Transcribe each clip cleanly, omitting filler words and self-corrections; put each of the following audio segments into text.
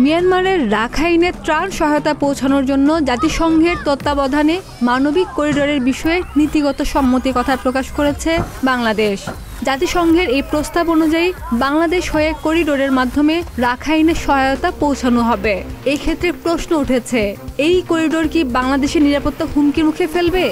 মিয়ানমারের রাখাইনে ত্রাণ সহায়তা পৌঁছানোর জন্য জাতিসংঘের তত্ত্বাবধানে মানবিক করিডোরের বিষয়ে নীতিগত সম্মতি কথা প্রকাশ করেছে বাংলাদেশ। জাতিসংঘের এই প্রস্তাব অনুযায়ী বাংলাদেশ হয়ে করিডোরের মাধ্যমে রাখাইনে সহায়তা পৌঁছানো হবে। এই ক্ষেত্রে প্রশ্ন উঠেছে, এই করিডোর কি বাংলাদেশের নিরাপত্তা হুমকির মুখে ফেলবে?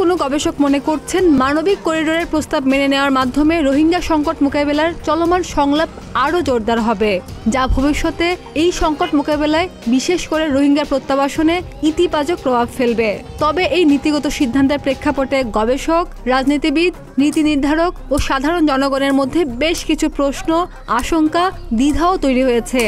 কোনো গবেষক মনে করছেন, মানবিক করিডোরের প্রস্তাব মেনে নেওয়ার মাধ্যমে রোহিঙ্গা সংকট মোকাবেলার চলমান সংলাপ আরও জোরদার হবে, যা ভবিষ্যতে এই সংকট মোকাবেলায় বিশেষ করে রোহিঙ্গা প্রত্যাবাসনে ইতিবাচক প্রভাব ফেলবে। তবে এই নীতিগত সিদ্ধান্তের প্রেক্ষাপটে গবেষক, রাজনীতিবিদ, নীতি নির্ধারক ও সাধারণ জনগণের মধ্যে বেশ কিছু প্রশ্ন, আশঙ্কা, দ্বিধাও তৈরি হয়েছে।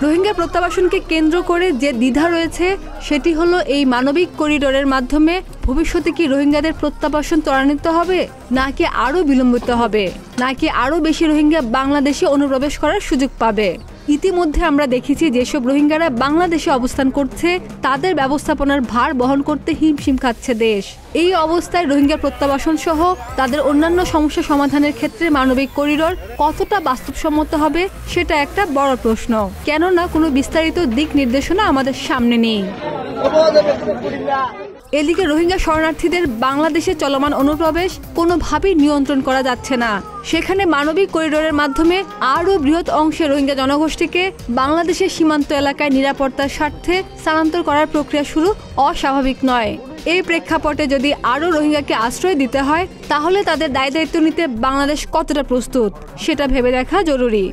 রোহিঙ্গা প্রত্যাবাসনকে কেন্দ্র করে যে দ্বিধা রয়েছে সেটি হলো, এই মানবিক করিডোরের মাধ্যমে ভবিষ্যতে কি রোহিঙ্গাদের প্রত্যাবাসন ত্বরান্বিত হবে, নাকি আরও বিলম্বিত হবে, নাকি আরও বেশি রোহিঙ্গা বাংলাদেশে অনুপ্রবেশ করার সুযোগ পাবে। ইতিমধ্যে আমরা দেখেছি যেসব রোহিঙ্গারা বাংলাদেশে অবস্থান করছে তাদের ব্যবস্থাপনার ভার বহন করতে হিমশিম খাচ্ছে দেশ। এই অবস্থায় রোহিঙ্গা প্রত্যাবাসন সহ তাদের অন্যান্য সমস্যা সমাধানের ক্ষেত্রে মানবিক করিডোর কতটা বাস্তবসম্মত হবে সেটা একটা বড় প্রশ্ন, কেননা কোনো বিস্তারিত দিক নির্দেশনা আমাদের সামনে নেই। এদিকে রোহিঙ্গা শরণার্থীদের বাংলাদেশে চলমান অনুপ্রবেশ কোনোভাবেই নিয়ন্ত্রণ করা যাচ্ছে না। সেখানে মানবিক করিডোরের মাধ্যমে আরও বৃহৎ অংশে রোহিঙ্গা জনগোষ্ঠীকে বাংলাদেশের সীমান্ত এলাকায় নিরাপত্তার স্বার্থে স্থানান্তর করার প্রক্রিয়া শুরু অস্বাভাবিক নয়। এই প্রেক্ষাপটে যদি আরও রোহিঙ্গাকে আশ্রয় দিতে হয়, তাহলে তাদের দায়িত্ব নিতে বাংলাদেশ কতটা প্রস্তুত সেটা ভেবে দেখা জরুরি।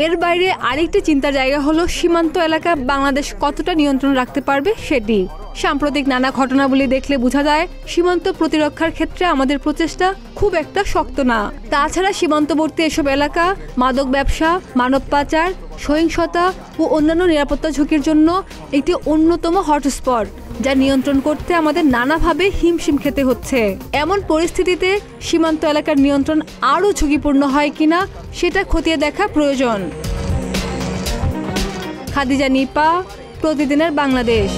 এর বাইরে আরেকটি চিন্তার জায়গা হলো, সীমান্ত এলাকা বাংলাদেশ কতটা নিয়ন্ত্রণ রাখতে পারবে সেটি। সাম্প্রতিক নানা ঘটনাবলী দেখলে বোঝা যায় সীমান্ত প্রতিরক্ষার ক্ষেত্রে আমাদের প্রচেষ্টা খুব একটা শক্ত না। তাছাড়া সীমান্তবর্তী এসব এলাকা মাদক ব্যবসা, মানব পাচার, সহিংসতা ও অন্যান্য নিরাপত্তা ঝুঁকির জন্য একটি অন্যতম হটস্পট, যা নিয়ন্ত্রণ করতে আমাদের নানাভাবে হিমশিম খেতে হচ্ছে। এমন পরিস্থিতিতে সীমান্ত এলাকার নিয়ন্ত্রণ আরও ঝুঁকিপূর্ণ হয় কিনা সেটা খতিয়ে দেখা প্রয়োজন। খাদিজা নিপা, প্রতিদিনের বাংলাদেশ।